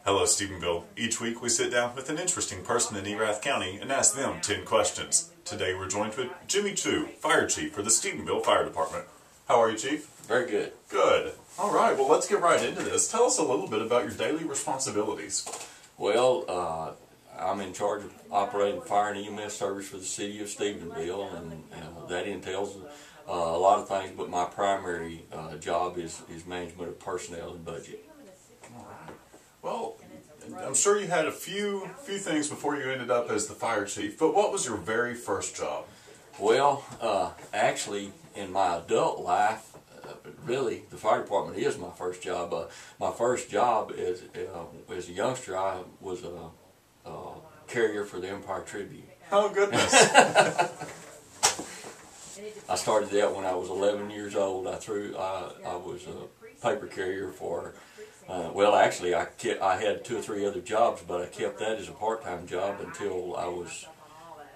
Hello, Stephenville. Each week we sit down with an interesting person in Erath County and ask them 10 questions. Today we're joined with Jimmy Chu, Fire Chief for the Stephenville Fire Department. How are you, Chief? Very good. Good. All right, well, let's get right into this. Tell us a little bit about your daily responsibilities. Well, I'm in charge of operating fire and EMS service for the city of Stephenville, and that entails a lot of things, but my primary job is management of personnel and budget. All right. Well, I'm sure you had a few things before you ended up as the fire chief, but what was your very first job? Well, actually, in my adult life, really, the fire department is my first job. My first job as a youngster, I was a carrier for the Empire-Tribune. Oh, goodness. I started that when I was 11 years old. I was a paper carrier for, well, actually, I had 2 or 3 other jobs, but I kept that as a part-time job until I was,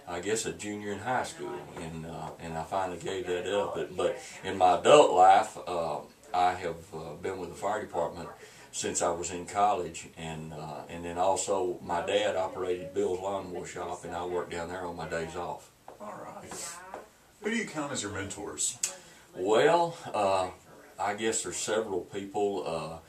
I guess, a junior in high school, and I finally gave that up. But in my adult life, I have been with the fire department since I was in college, and then also my dad operated Bill's Lawnmower Shop, and I worked down there on my days off. All right. Who do you count as your mentors? Well, I guess there's several people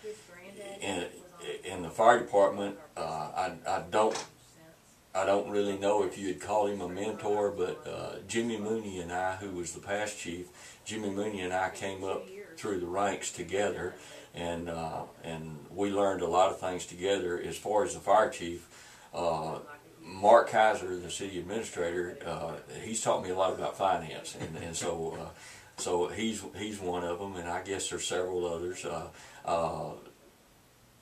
in the fire department. I don't really know if you'd call him a mentor, but Jimmy Mooney and I, who was the past chief, Jimmy Mooney and I came up through the ranks together, and we learned a lot of things together. As far as the fire chief, Mark Kaiser, the city administrator, he's taught me a lot about finance, and so he's one of them, and I guess there's several others.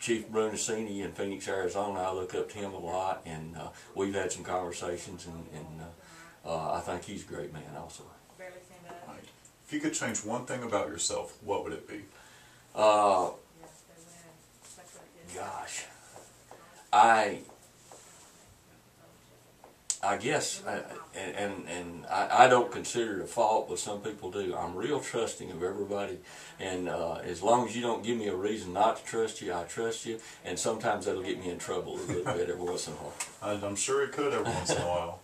Chief Brunacini in Phoenix, Arizona, I look up to him a lot, and we've had some conversations, and I think he's a great man also. Right. If you could change one thing about yourself, what would it be? Gosh, I guess, and I don't consider it a fault, but some people do. I'm real trusting of everybody, and as long as you don't give me a reason not to trust you, I trust you, and sometimes that'll get me in trouble a little bit every once in a while. I'm sure it could every once in a while.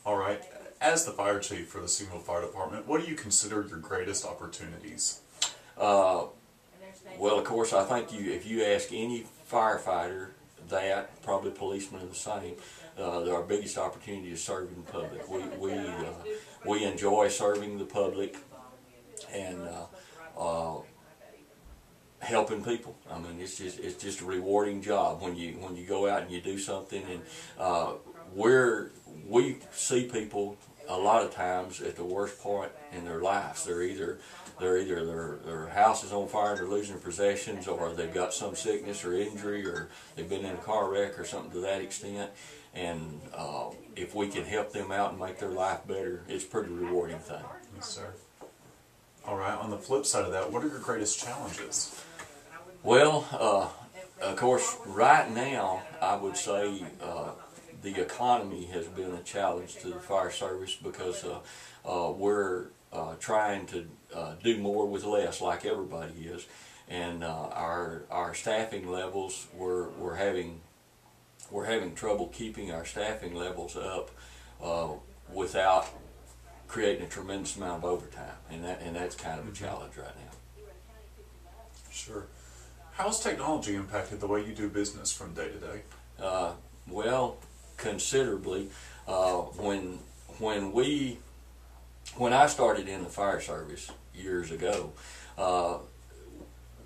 All right. As the fire chief for the Stephenville Fire Department, what do you consider your greatest opportunities? Well, of course, I think if you ask any firefighter that, probably policemen are the same, our biggest opportunity is serving the public. We enjoy serving the public and helping people. I mean, it's just a rewarding job when you go out and you do something, and we see people a lot of times at the worst point in their lives. They're either their house is on fire and they're losing their possessions, or they've got some sickness or injury, or they've been in a car wreck or something to that extent. And if we can help them out and make their life better, it's a pretty rewarding thing. Yes, sir. All right. On the flip side of that, what are your greatest challenges? Well, of course, right now, I would say the economy has been a challenge to the fire service, because we're trying to do more with less, like everybody is, and our staffing levels, we're having trouble keeping our staffing levels up without creating a tremendous amount of overtime, and that's kind of a challenge right now. Sure. How has technology impacted the way you do business from day to day? Well, considerably. When I started in the fire service years ago,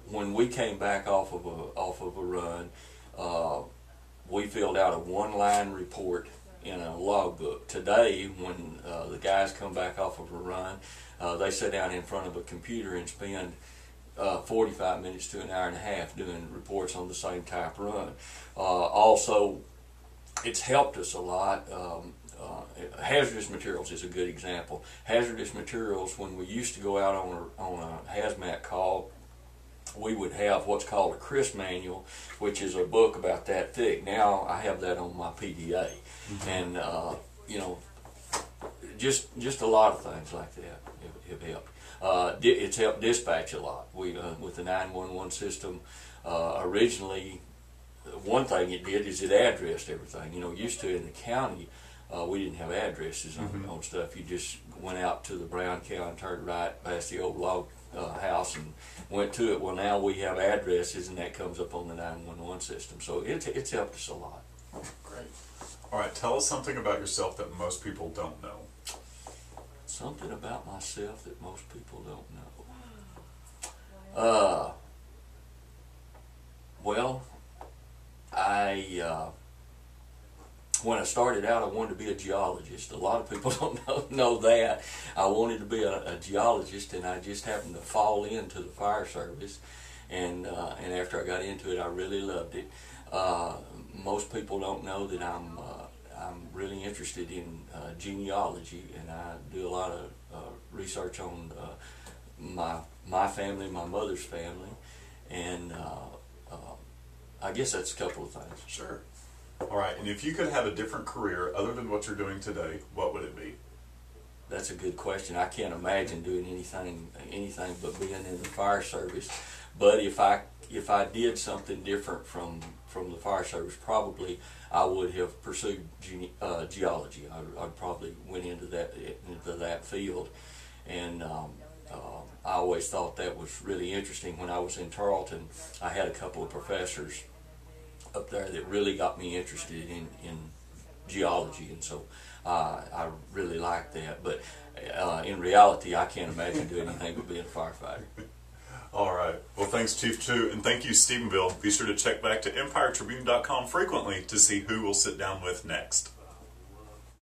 when we came back off of a run, we filled out a 1-line report in a logbook. Today, when the guys come back off of a run, they sit down in front of a computer and spend 45 minutes to an hour and a half doing reports on the same type run. Also, it's helped us a lot. Hazardous materials is a good example. Hazardous materials, when we used to go out on a hazmat call, we would have what's called a CRIS manual, which is a book about that thick. Now I have that on my PDA, and you know, just a lot of things like that have helped. It's helped dispatch a lot. We with the 911 system, originally one thing it did is it addressed everything. You know, used to in the county, we didn't have addresses on stuff. You just went out to the brown cow and turned right past the old log house and went to it. Well, now we have addresses, and that comes up on the 911 system. So it's helped us a lot. Great. All right, tell us something about yourself that most people don't know. Something about myself that most people don't know. Well, when I started out, I wanted to be a geologist. A lot of people don't know that. I wanted to be a geologist, and I just happened to fall into the fire service. And after I got into it, I really loved it. Most people don't know that I'm really interested in genealogy, and I do a lot of research on my family, my mother's family, and I guess that's a couple of things. Sure. All right, and if you could have a different career other than what you're doing today, what would it be? That's a good question. I can't imagine doing anything but being in the fire service. But if I did something different from the fire service, probably I would have pursued geology. I'd probably went into that field, and I always thought that was really interesting. When I was in Tarleton, I had a couple of professors up there that really got me interested in geology, and so I really liked that. But in reality, I can't imagine doing anything but being a firefighter. All right. Well, thanks, Chief Chu, and thank you, Stephenville. Be sure to check back to Empire-Tribune.com frequently to see who we'll sit down with next.